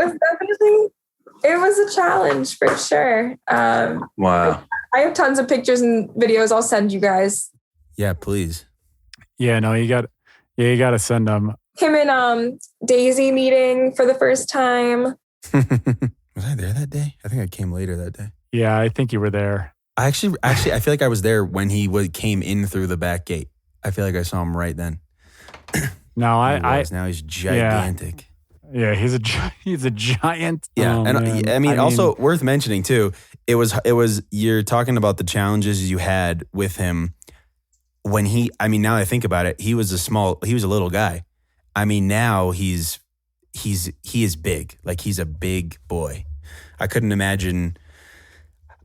was a challenge for sure.
Wow.
I have tons of pictures and videos I'll send you guys.
Yeah, please.
Yeah, no, you got to send them.
Him and Daisy meeting for the first time.
Was I there that day? I think I came later that day.
Yeah, I think you were there.
I actually, I feel like I was there when he came in through the back gate. I feel like I saw him right then.
No,
now he's gigantic.
Yeah, he's a giant.
Yeah,
oh,
and
man.
I mean, also worth mentioning too. It was you're talking about the challenges you had with him when now I think about it, he was a little guy. I mean, now he is big. Like, he's a big boy. I can't imagine.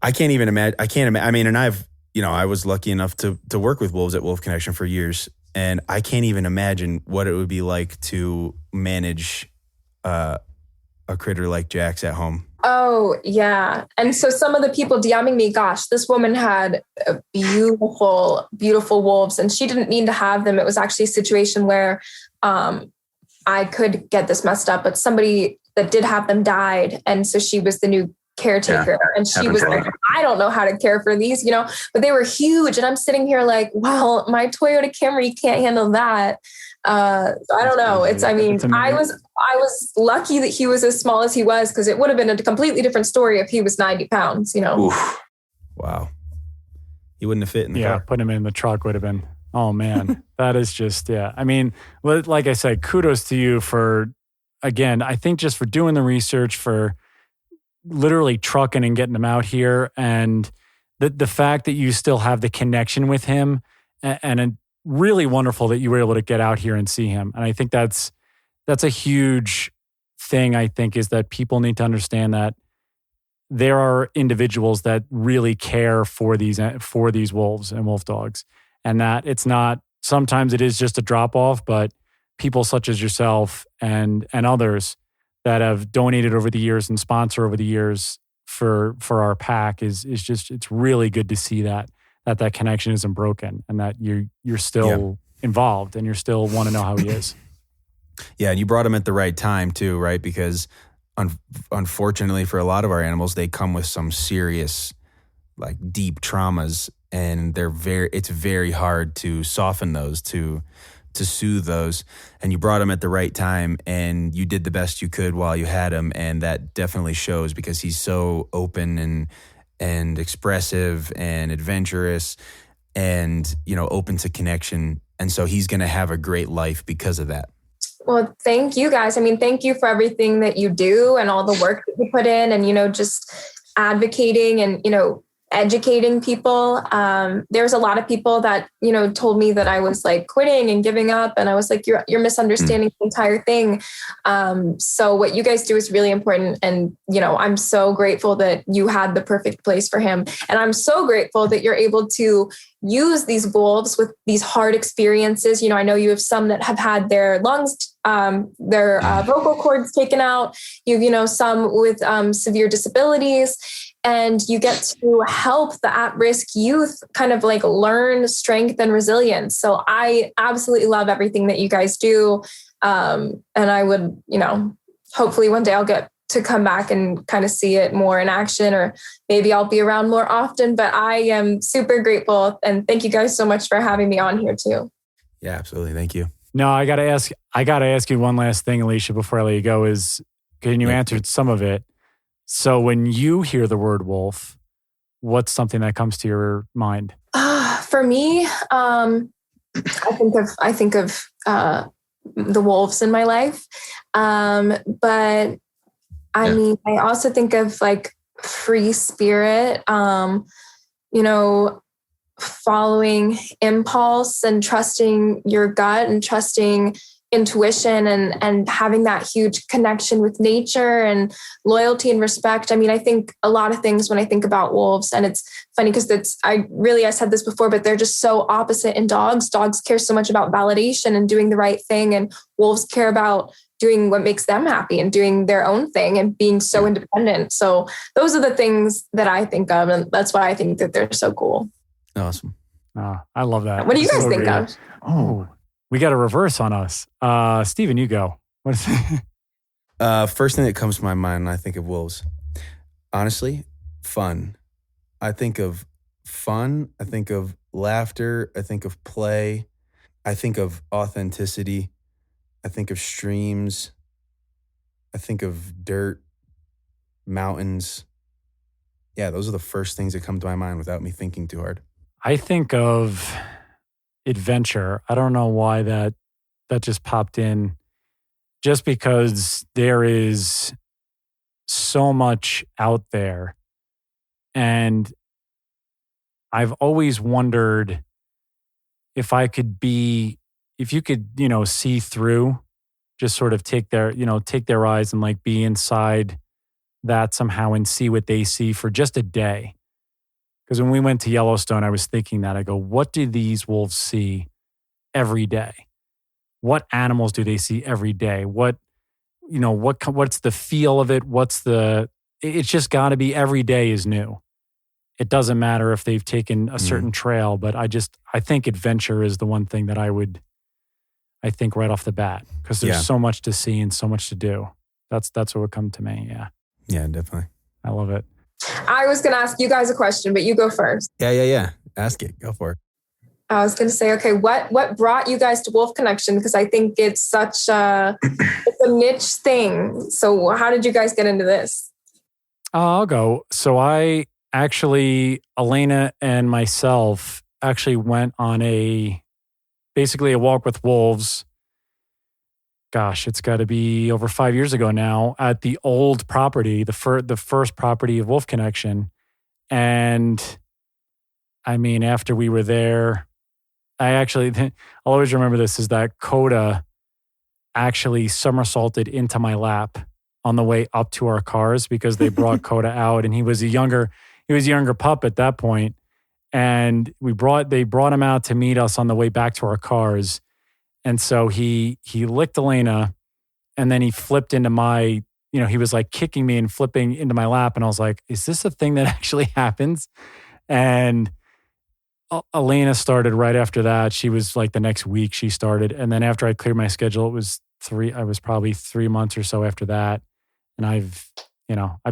I mean, and I was lucky enough to work with wolves at Wolf Connection for years, and I can't even imagine what it would be like to manage a critter like Jax at home.
Oh, yeah. And so some of the people DMing me, gosh, this woman had beautiful, beautiful wolves, and she didn't mean to have them. It was actually a situation where I could get this messed up, but somebody that did have them died. And so she was the new caretaker. Yeah, and she was like, I don't know how to care for these, but they were huge. And I'm sitting here like, well, my Toyota Camry can't handle that. I don't know. I was lucky that he was as small as he was, because it would have been a completely different story if he was 90 pounds,
Oof.
Wow. He wouldn't have fit in the
Yeah,
car.
putting him in the truck would have been, oh man, that is just, yeah. I mean, like I said, kudos to you for, again, I think just for doing the research, for literally trucking and getting him out here, and the fact that you still have the connection with him, and really wonderful that you were able to get out here and see him. And I think that's a huge thing, I think, is that people need to understand that there are individuals that really care for these wolves and wolf dogs, and that it's not, sometimes it is just a drop off, but people such as yourself and others that have donated over the years and sponsor over the years for our pack is just, it's really good to see that connection isn't broken, and that you're still involved and you're still want to know how he is.
Yeah, and you brought him at the right time too, right? Because unfortunately for a lot of our animals, they come with some serious, like, deep traumas, and it's very hard to soften those, to soothe those. And you brought him at the right time, and you did the best you could while you had him, and that definitely shows, because he's so open and expressive and adventurous and, open to connection. And so he's going to have a great life because of that.
Well, thank you guys. I mean, thank you for everything that you do and all the work that you put in, and, just advocating and, educating people. There's a lot of people that, told me that I was like quitting and giving up. And I was like, you're misunderstanding the entire thing. So what you guys do is really important. And, I'm so grateful that you had the perfect place for him. And I'm so grateful that you're able to use these wolves with these hard experiences. I know you have some that have had their lungs, their vocal cords taken out. You've, some with severe disabilities. And you get to help the at-risk youth kind of like learn strength and resilience. So I absolutely love everything that you guys do. And I would, hopefully one day I'll get to come back and kind of see it more in action, or maybe I'll be around more often. But I am super grateful. And thank you guys so much for having me on here too.
Yeah, absolutely. Thank you.
No, I got to ask you one last thing, Alicia, before I let you go, is, can you answer some of it? So when you hear the word wolf, what's something that comes to your mind?
For me, I think of the wolves in my life. But I mean, I also think of like free spirit, following impulse and trusting your gut and trusting intuition and having that huge connection with nature and loyalty and respect. I mean, I think a lot of things when I think about wolves, and it's funny because I said this before, but they're just so opposite in dogs. Dogs care so much about validation and doing the right thing, and wolves care about doing what makes them happy and doing their own thing and being so independent. So those are the things that I think of, and that's why I think that they're so cool.
Awesome.
I love that.
What do you guys think of?
Oh, we got a reverse on us. Steven, you go. What is it?
First thing that comes to my mind when I think of wolves, honestly, fun. I think of fun. I think of laughter. I think of play. I think of authenticity. I think of streams. I think of dirt, mountains. Yeah, those are the first things that come to my mind without me thinking too hard.
I think of adventure. I don't know why that just popped in, just because there is so much out there. And I've always wondered if you could, see through, just sort of take their eyes and like be inside that somehow and see what they see for just a day. Because when we went to Yellowstone, I was thinking that. I go, what do these wolves see every day? What animals do they see every day? What's the feel of it? It's just got to be every day is new. It doesn't matter if they've taken a certain trail, but I think adventure is the one thing that I think right off the bat, because there's so much to see and so much to do. That's what would come to me. Yeah.
Yeah, definitely.
I love it.
I was going to ask you guys a question, but you go first.
Yeah. Ask it. Go for it.
I was going to say, okay, what brought you guys to Wolf Connection? Because I think it's such it's a niche thing. So how did you guys get into this?
I'll go. So Elena and myself actually went on basically a walk with wolves. Gosh, it's got to be over 5 years ago now at the old property, the first property of Wolf Connection. And I mean, after we were there, I'll always remember this, is that Coda actually somersaulted into my lap on the way up to our cars because they brought Coda out, and he was a younger pup at that point. And they brought him out to meet us on the way back to our cars. And so he licked Elena, and then he flipped into my, he was like kicking me and flipping into my lap. And I was like, is this a thing that actually happens? And Elena started right after that. She was like the next week she started. And then after I cleared my schedule, I was probably 3 months or so after that. And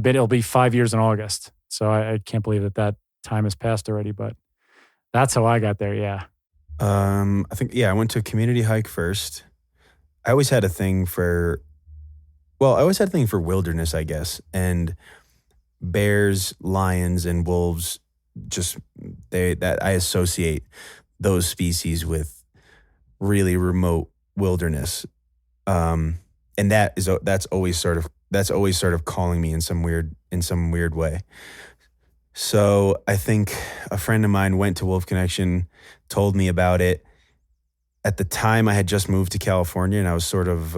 it'll be 5 years in August. So I can't believe that time has passed already, but that's how I got there. Yeah.
I think, I went to a community hike first. I always had a thing for wilderness, I guess. And bears, lions, and wolves, that I associate those species with really remote wilderness. And that's always sort of calling me in some weird way. So I think a friend of mine went to Wolf Connection, told me about it. At the time, I had just moved to California, and I was sort of,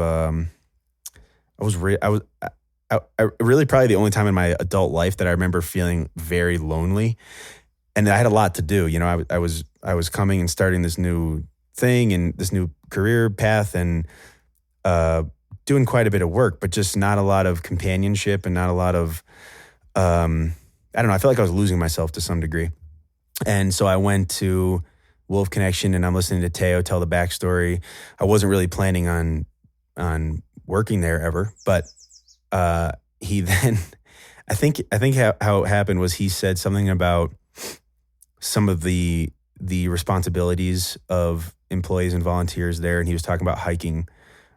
really probably the only time in my adult life that I remember feeling very lonely, and I had a lot to do. I was coming and starting this new thing and this new career path, and doing quite a bit of work, but just not a lot of companionship and not a lot of, I don't know. I felt like I was losing myself to some degree. And so I went to Wolf Connection, and I'm listening to Teo tell the backstory. I wasn't really planning on working there ever, but he then, I think how it happened was he said something about some of the responsibilities of employees and volunteers there, and he was talking about hiking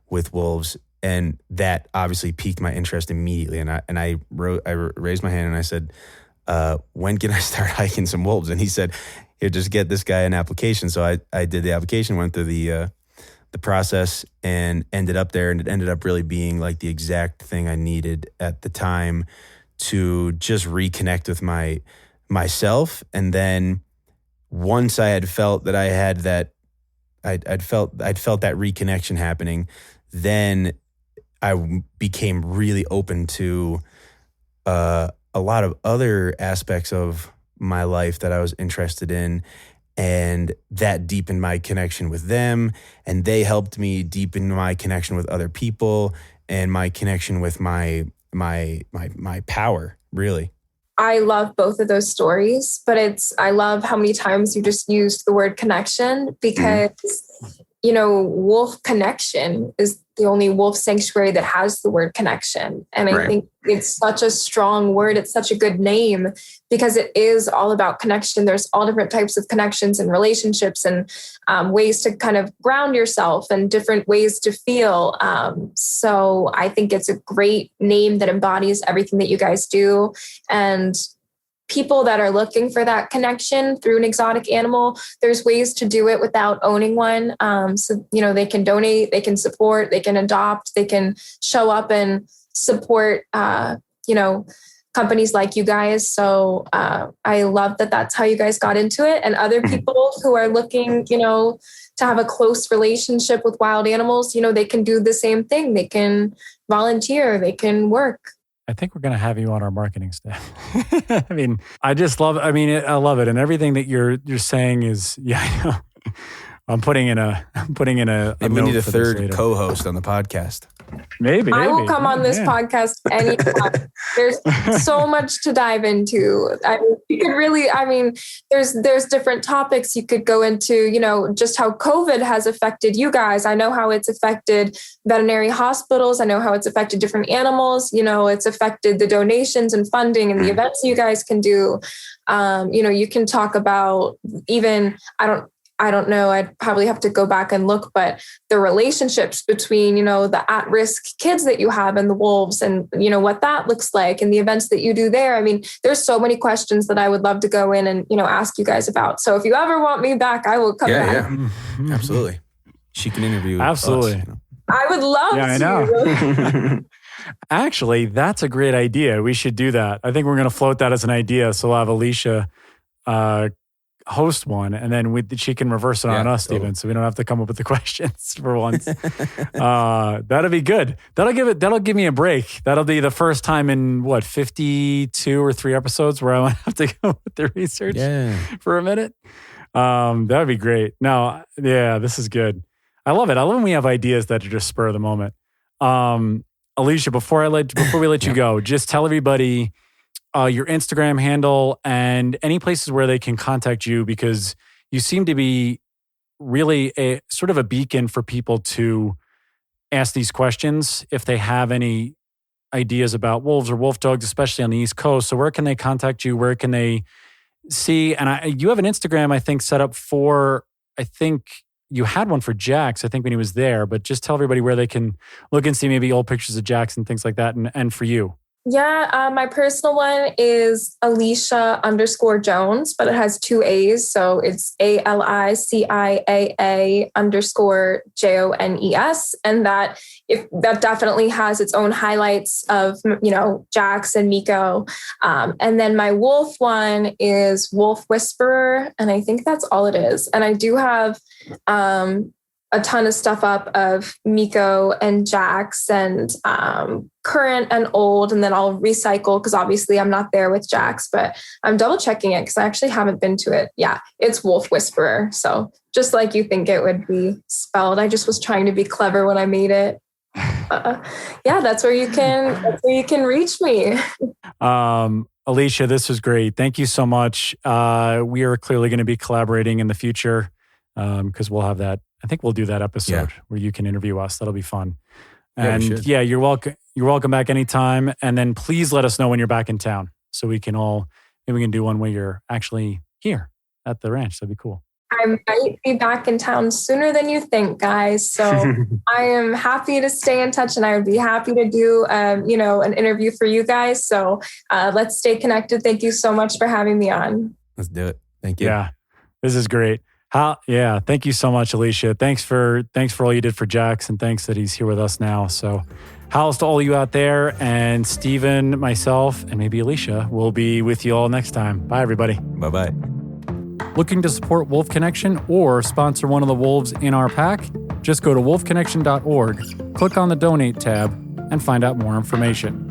with wolves, and that obviously piqued my interest immediately. And I raised my hand and I said, when can I start hiking some wolves? And he said, here, just get this guy an application. So I did the application, went through the process, and ended up there. And it ended up really being like the exact thing I needed at the time to just reconnect with myself. And then once I had felt that I had that, I'd felt that reconnection happening, then I became really open to a lot of other aspects of my life that I was interested in, and that deepened my connection with them, and they helped me deepen my connection with other people and my connection with my power, really.
I love both of those stories, but I love how many times you just used the word connection, because Wolf Connection is the only wolf sanctuary that has the word connection. And I think it's such a strong word. It's such a good name because it is all about connection. There's all different types of connections and relationships and ways to kind of ground yourself and different ways to feel. So I think it's a great name that embodies everything that you guys do. And people that are looking for that connection through an exotic animal, there's ways to do it without owning one. So, they can donate, they can support, they can adopt, they can show up and support, companies like you guys. So I love that that's how you guys got into it. And other people who are looking, to have a close relationship with wild animals, they can do the same thing. They can volunteer, they can work.
I think we're going to have you on our marketing staff. I just love it. I love it. And everything that you're saying is, I know. I'm putting in a
Maybe we need a third co-host on the podcast.
Maybe.
I will come on this podcast anytime. There's so much to dive into. You could really, there's different topics you could go into, just how COVID has affected you guys. I know how it's affected veterinary hospitals. I know how it's affected different animals. It's affected the donations and funding and the events you guys can do. You can talk about even, I don't know, I'd probably have to go back and look, but the relationships between, the at-risk kids that you have and the wolves and, what that looks like and the events that you do there. I mean, there's so many questions that I would love to go in and, ask you guys about. So if you ever want me back, I will come back.
Yeah, absolutely. She can interview
Absolutely.
us,
I would love to.
I know. Actually, that's a great idea. We should do that. I think we're going to float that as an idea. So we'll have Alicia host one, and then she can reverse it on us, totally. Steven, so we don't have to come up with the questions for once. That'll be good. That'll give me a break. That'll be the first time in 52 or 3 episodes where I won't have to go with the research for a minute. That would be great. No, yeah, this is good. I love it. I love when we have ideas that are just spur of the moment. Alicia, before we let you go, just tell everybody your Instagram handle and any places where they can contact you, because you seem to be really a sort of a beacon for people to ask these questions if they have any ideas about wolves or wolf dogs, especially on the East Coast. So where can they contact you? Where can they see? And you have an Instagram, I think, set up for, I think you had one for Jax, I think, when he was there, but just tell everybody where they can look and see maybe old pictures of Jax and things like that. And for you.
Yeah, my personal one is Alicia_Jones, but it has 2 A's. So it's ALICIAA_JONES. And that definitely has its own highlights of, Jax and Miko. And then my wolf one is Wolf Whisperer. And I think that's all it is. And I do have a ton of stuff up of Miko and Jax and current and old, and then I'll recycle because obviously I'm not there with Jax, but I'm double checking it because I actually haven't been to it. Yeah, it's Wolf Whisperer. So just like you think it would be spelled, I just was trying to be clever when I made it. That's where you can reach me.
Alicia, this was great. Thank you so much. We are clearly going to be collaborating in the future because we'll have that. I think we'll do that episode where you can interview us. That'll be fun. And you're welcome. You're welcome back anytime. And then please let us know when you're back in town so we can maybe we can do one where you're actually here at the ranch. That'd be cool.
I might be back in town sooner than you think, guys. So I am happy to stay in touch, and I would be happy to do, an interview for you guys. So let's stay connected. Thank you so much for having me on.
Let's do it. Thank you.
Yeah, this is great. Thank you so much, Alicia. Thanks for all you did for Jax, and thanks that he's here with us now. So how's to all you out there, and Steven, myself, and maybe Alicia will be with you all next time. Bye, everybody.
Bye-bye.
Looking to support Wolf Connection or sponsor one of the wolves in our pack? Just go to wolfconnection.org, click on the donate tab, and find out more information.